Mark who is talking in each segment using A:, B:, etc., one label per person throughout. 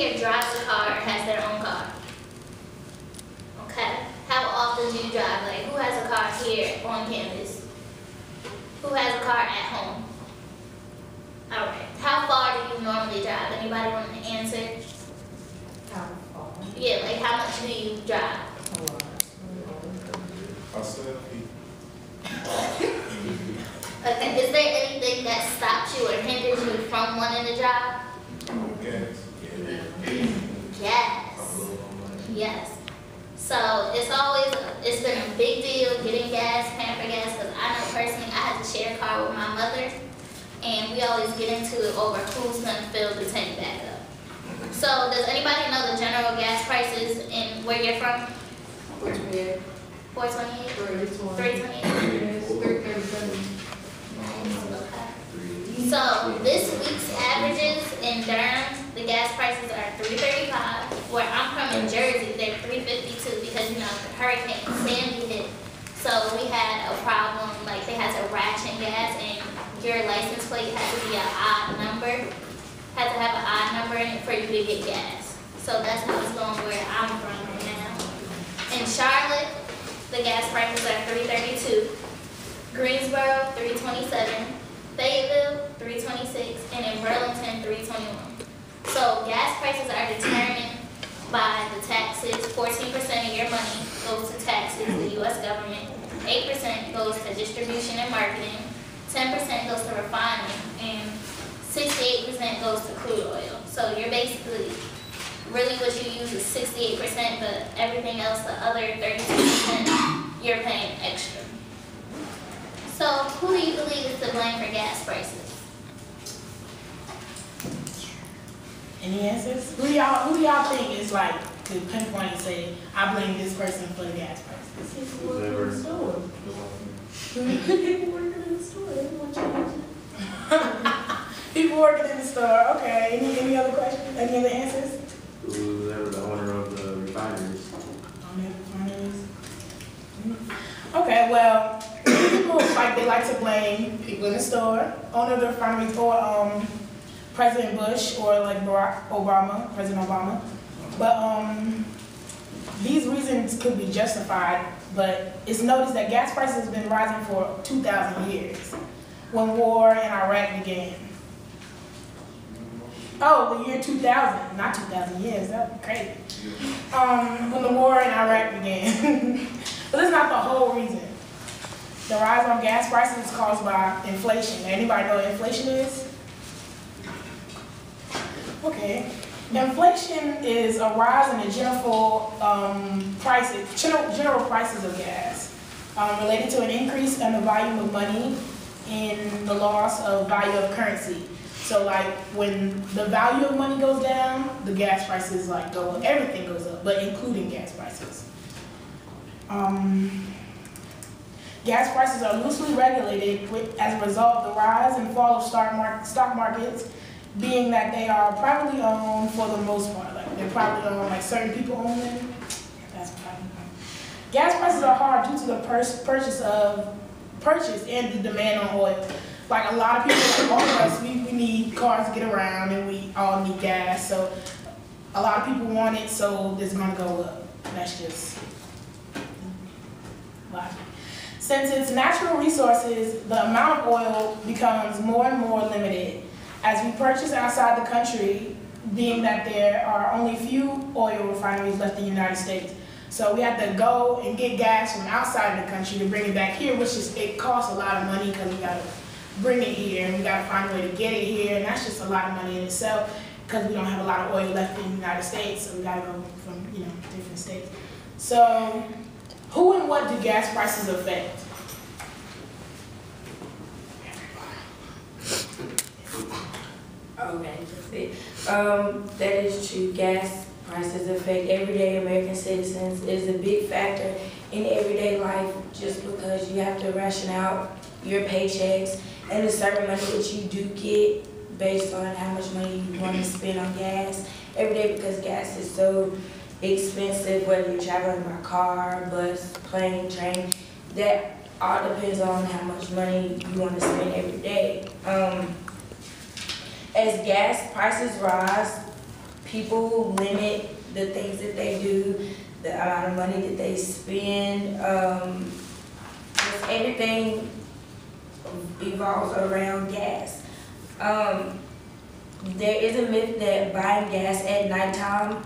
A: here drives a car or has their own car? Okay. How often do you drive? Like, who has a car here on campus? Who has a car at home? All right. How far do you normally drive? Anybody want to answer?
B: How far?
A: Yeah, like how much do you drive?
B: A lot.
A: Okay. Is there anything that stops you or hinders you from wanting to drive? Yes. Yes. So it's been a big deal getting gas, paying for gas, because I know personally I had to share a car with my mother, and we always get into it over who's going to fill the tank back up. So does anybody know the general gas prices and where you're from?
B: 428.
A: 428? 328?
B: 337.
A: So this week's averages in Durham, the gas prices are $3.35. Where I'm from in Jersey, they're $3.52 because Hurricane Sandy hit. So we had a problem, like they had to ration gas, and your license plate had to be an odd number, had to have an odd number in it for you to get gas. So that's how it's going where I'm from right now. In Charlotte, the gas prices are $3.32. Greensboro, $3.27. Fayetteville, $3.26, and in Burlington, $3.21. So gas prices are determined by the taxes. 14% of your money goes to taxes, the U.S. government. 8% goes to distribution and marketing. 10% goes to refining, and 68% goes to crude oil. So you're basically, really what you use is 68%, but everything else, the other 32%, you're paying extra. So, who do you believe is to blame for gas prices?
C: Any answers? Who do y'all think is like to pinpoint and say, I blame this person for the gas prices?
B: People working in the store. People working in the store. They want change.
C: People working in the store. Okay. Any other questions? Any other answers?
D: Whoever the owner of the refineries.
C: Okay. Well. People they like to blame people in the store, owner of the refineries, or President Bush, or like President Obama. But these reasons could be justified, but it's noticed that gas prices have been rising for 2,000 years, when war in Iraq began. Oh, the year 2000, not 2,000 years, that'd be crazy. When the war in Iraq began. But that's not the whole reason. The rise on gas prices is caused by inflation. Anybody know what inflation is? Okay. Inflation is a rise in the general prices of gas, related to an increase in the volume of money and the loss of value of currency. So like when the value of money goes down, the gas prices like go up. Everything goes up, but including gas prices. Gas prices are loosely regulated as a result of the rise and fall of stock markets, being that they are privately owned for the most part. Like they're privately owned, like certain people own them. That's privately owned. Gas prices are hard due to the purchase and the demand on oil. Like a lot of people, like all of us, we need cars to get around, and we all need gas. So a lot of people want it, so it's gonna go up. That's just logic. Since it's natural resources, the amount of oil becomes more and more limited as we purchase outside the country, being that there are only few oil refineries left in the United States. So we have to go and get gas from outside the country to bring it back here, it costs a lot of money because we gotta bring it here and we gotta find a way to get it here, and that's just a lot of money in itself because we don't have a lot of oil left in the United States, so we gotta go from different states. So who and what do gas prices affect?
B: Okay, that is true. Gas prices affect everyday American citizens. Is a big factor in everyday life just because you have to ration out your paychecks and a certain money that you do get based on how much money you want to spend on gas every day, because gas is so expensive, whether you're traveling by car, bus, plane, train. That all depends on how much money you want to spend every day. As gas prices rise, people limit the things that they do, the amount of money that they spend. Just everything evolves around gas. There is a myth that buying gas at nighttime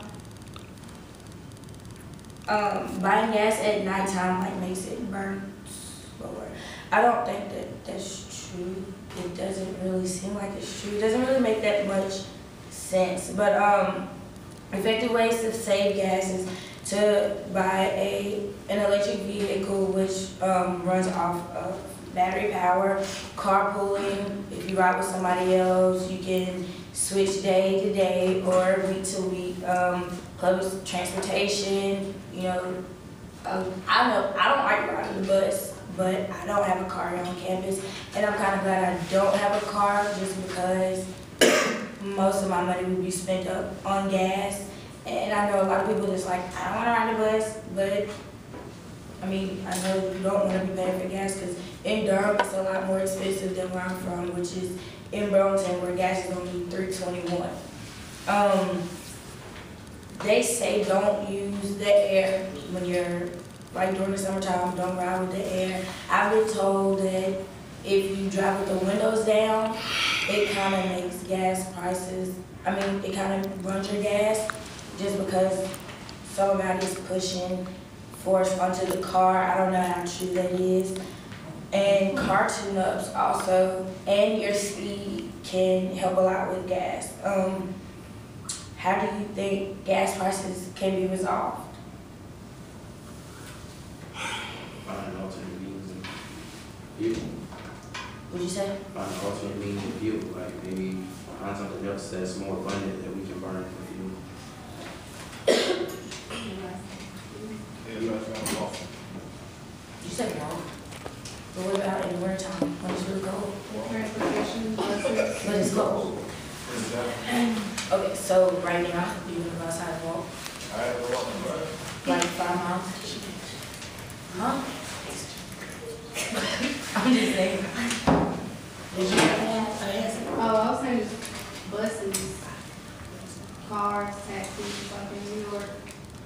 B: like makes it burn slower. I don't think that that's true. It doesn't really seem like it's true. It doesn't really make that much sense. But effective ways to save gas is to buy an electric vehicle which runs off of battery power, carpooling. If you ride with somebody else, you can switch day to day or week to week. Public transportation, you know, I don't like riding the bus, but I don't have a car here on campus, and I'm kind of glad I don't have a car just because most of my money would be spent up on gas. And I know a lot of people just like, I don't want to ride the bus, but I mean, I know you don't want to be paying for gas because in Durham it's a lot more expensive than where I'm from, which is in Burlington, where gas is only $3.21. They say don't use the air when you're, like during the summertime, don't ride with the air. I've been told that if you drive with the windows down, it kind of makes gas prices, it kind of runs your gas just because somebody's pushing force onto the car. I don't know how true that is. And car tune-ups also, and your speed can help a lot with gas. How do you think gas prices can be resolved?
D: Find alternate means of fuel.
B: What'd you say?
D: Find alternate means of fuel, like maybe find something else that's more abundant that we can burn for fuel.
B: You said wrong. But what about in the winter time when it's really cold?
E: Transportation, buses.
B: But it's cold. Okay, so right now, you want to go outside and walk? Like 5 miles? Huh? I'm just saying. Did you have an answer?
E: Oh, I was saying buses, cars, taxis, like in New York,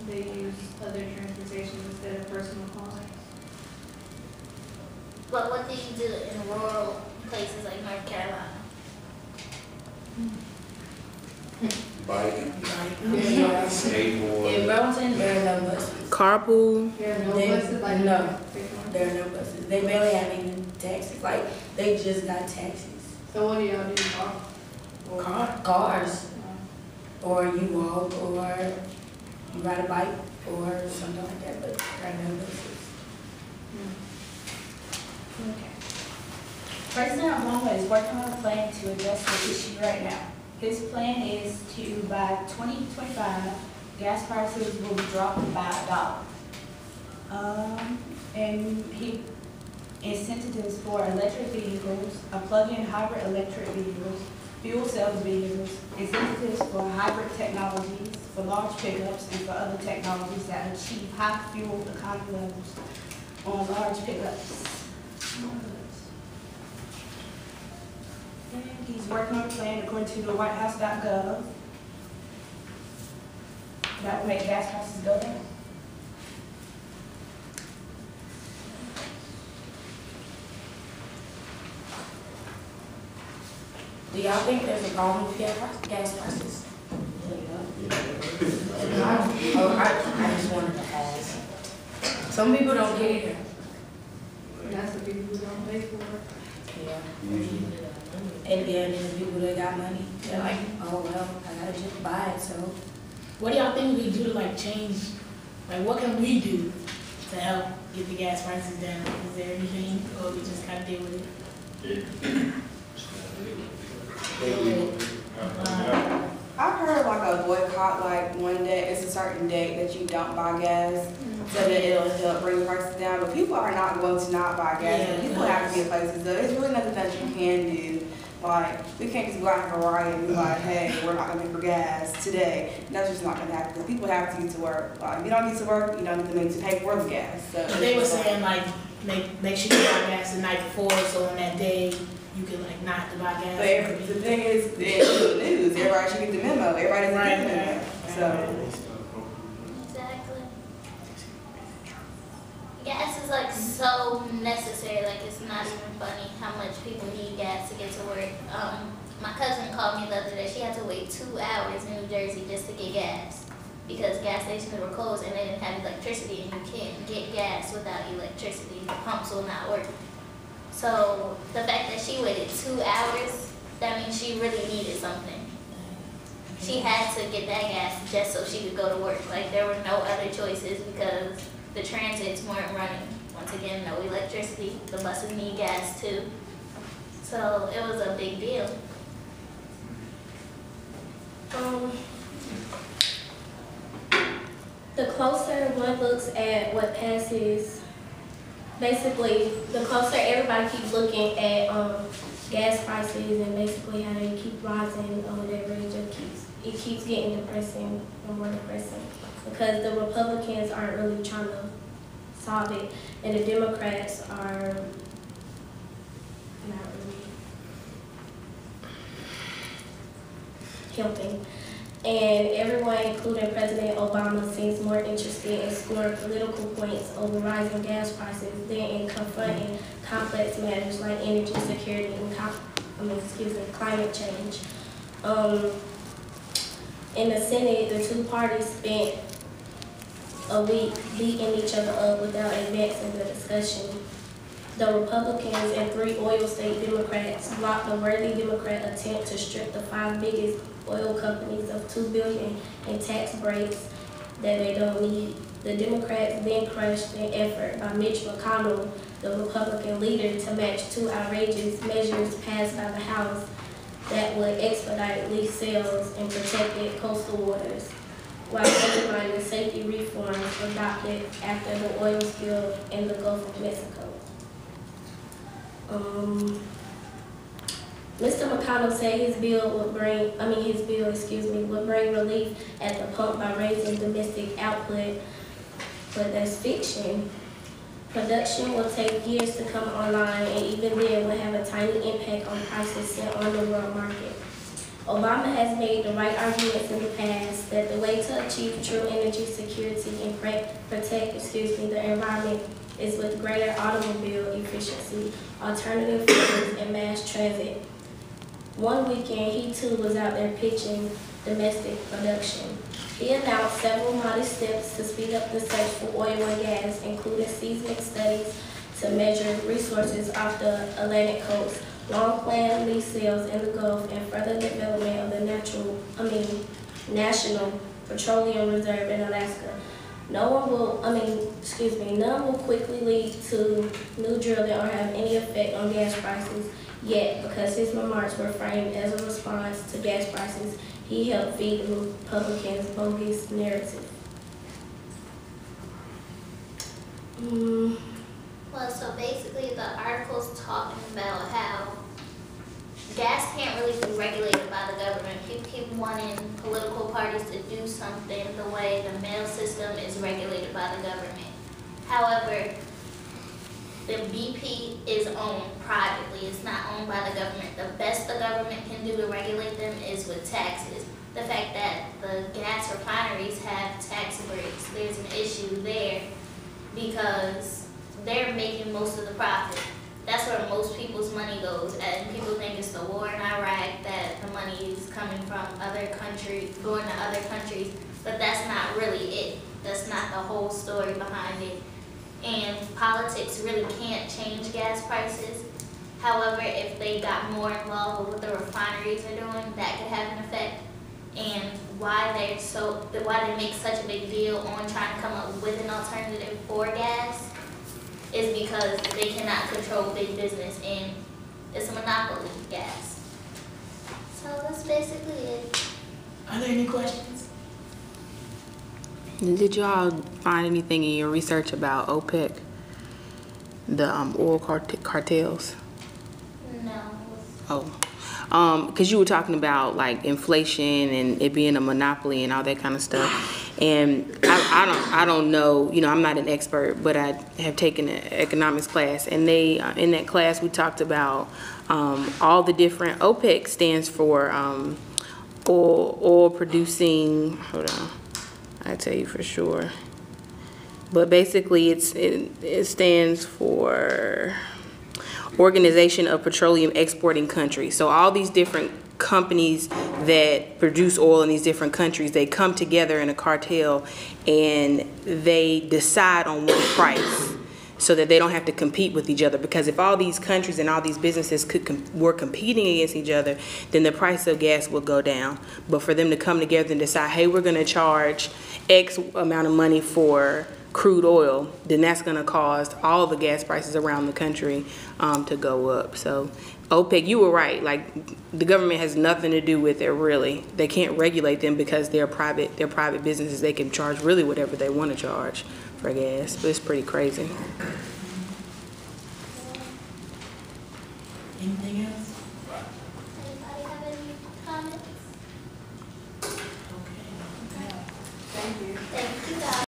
E: they use other transportation instead of personal cars.
A: But what do you do in rural places like North Carolina?
D: Bike,
B: In
D: skateboard.
B: Burlington, there are no buses.
F: Carpool.
E: There are no
B: They-
E: buses like
B: no. There are no buses. They barely have any taxis. Like, they just got taxis.
E: So what do y'all do? Walk?
B: Cars. Or you walk, or you ride a bike, or something like that, but there are no buses.
G: President Obama is working on a plan to address the issue right now. His plan is to, by 2025, gas prices will be dropped by $1. And he incentives for electric vehicles, a plug-in hybrid electric vehicles, fuel cells vehicles, incentives for hybrid technologies, for large pickups, and for other technologies that achieve high fuel economy levels on large pickups. And he's working on a plan according to the whitehouse.gov that will make gas prices go down.
B: Do y'all think there's a problem with gas prices? I just wanted to ask. Some people don't care.
E: That's the people who don't pay for it.
B: Yeah.
D: Usually.
B: And then there's people that got money. They're like, oh well, I gotta just buy it. So
C: What do y'all think we do to like change, like what can we do to help get the gas prices down? Is there anything, or we just gotta deal with it?
H: I've heard like a boycott, like one day, it's a certain date that you don't buy gas, so that it'll help bring the prices down. But people are not going to not buy gas.
C: Yeah,
H: People have to get places. There's really nothing that you can do. Like, we can't just go out for a ride and be like, hey, we're not gonna pay for gas today. That's just not gonna happen, because people have to get to work. Like, if you don't get to work, you don't get the money to pay for the gas. So
C: But they were saying like, make sure you buy gas the night before, so on that day, you can like not to buy gas.
H: But the thing is, in the news, everybody should get the memo. Everybody doesn't get the memo. So,
A: Exactly. Gas is like so necessary, like it's not even funny how much people need gas to get to work. My cousin called me the other day, she had to wait 2 hours in New Jersey just to get gas because gas stations were closed and they didn't have electricity, and you can't get gas without electricity. The pumps will not work. So the fact that she waited 2 hours, that means she really needed something. She had to get that gas just so she could go to work. Like there were no other choices because the transits weren't running. Once again, no electricity. The buses need gas too. So it was a big deal.
F: The closer one looks at what passes, basically, the closer everybody keeps looking at gas prices and basically how they keep rising or whatever, it keeps getting depressing and more depressing because the Republicans aren't really trying to solve it, and the Democrats are not really helping. And everyone, including President Obama, seems more interested in scoring political points over rising gas prices than in confronting complex matters like energy security and climate change. In the Senate, the two parties spent a week beating each other up without advancing the discussion. The Republicans and 3 oil state Democrats blocked a worthy Democrat attempt to strip the 5 biggest oil companies of $2 billion in tax breaks that they don't need. The Democrats then crushed an effort by Mitch McConnell, the Republican leader, to match 2 outrageous measures passed by the House that would expedite lease sales and protected coastal waters, while undermining safety reforms adopted after the oil spill in the Gulf of Mexico. Mr. McConnell said his bill would bring relief at the pump by raising domestic output, but that's fiction. Production will take years to come online, and even then will have a tiny impact on prices set on the world market. Obama has made the right arguments in the past that the way to achieve true energy security and protect the environment is with greater automobile efficiency, alternative fuels, and mass transit. One weekend, he too was out there pitching domestic production. He announced several modest steps to speed up the search for oil and gas, including seismic studies to measure resources off the Atlantic coast, long-planned lease sales in the Gulf, and further development of the National Petroleum Reserve in Alaska. None will quickly lead to new drilling or have any effect on gas prices yet, because his remarks were framed as a response to gas prices. He helped feed the Republicans' bogus narrative.
A: Well, so basically the article's talking about how gas can't really be regulated by the government. People keep wanting political parties to do something the way the mail system is regulated by the government. However, the BP is owned privately. It's not owned by the government. The best the government can do to regulate them is with taxes. The fact that the gas refineries have tax breaks, there's an issue there because they're making most of the profit. That's where most people's money goes, and people think it's the war in Iraq that the money is coming from other countries, going to other countries, but that's not really it. That's not the whole story behind it. And politics really can't change gas prices. However, if they got more involved with what the refineries are doing, that could have an effect. And why they make such a big deal on trying to come up with an alternative for gas is because they cannot control big business, and it's a monopoly, gas. So that's basically it.
C: Are there any questions?
I: Did y'all find anything in your research about OPEC, the oil cartels?
A: No.
I: Oh, because you were talking about like inflation and it being a monopoly and all that kind of stuff. And I don't know, you know, I'm not an expert, but I have taken an economics class, and they in that class we talked about all the different, OPEC stands for oil producing, hold on, I tell you for sure. But basically it stands for Organization of Petroleum Exporting Countries. So all these different companies that produce oil in these different countries, they come together in a cartel and they decide on one price so that they don't have to compete with each other. Because if all these countries and all these businesses were competing against each other, then the price of gas would go down. But for them to come together and decide, hey, we're going to charge X amount of money for crude oil, then that's going to cause all the gas prices around the country to go up. So OPEC, you were right. Like, the government has nothing to do with it, really. They can't regulate them because they're private businesses. They can charge really whatever they want to charge for gas. But it's pretty crazy.
B: Anything else?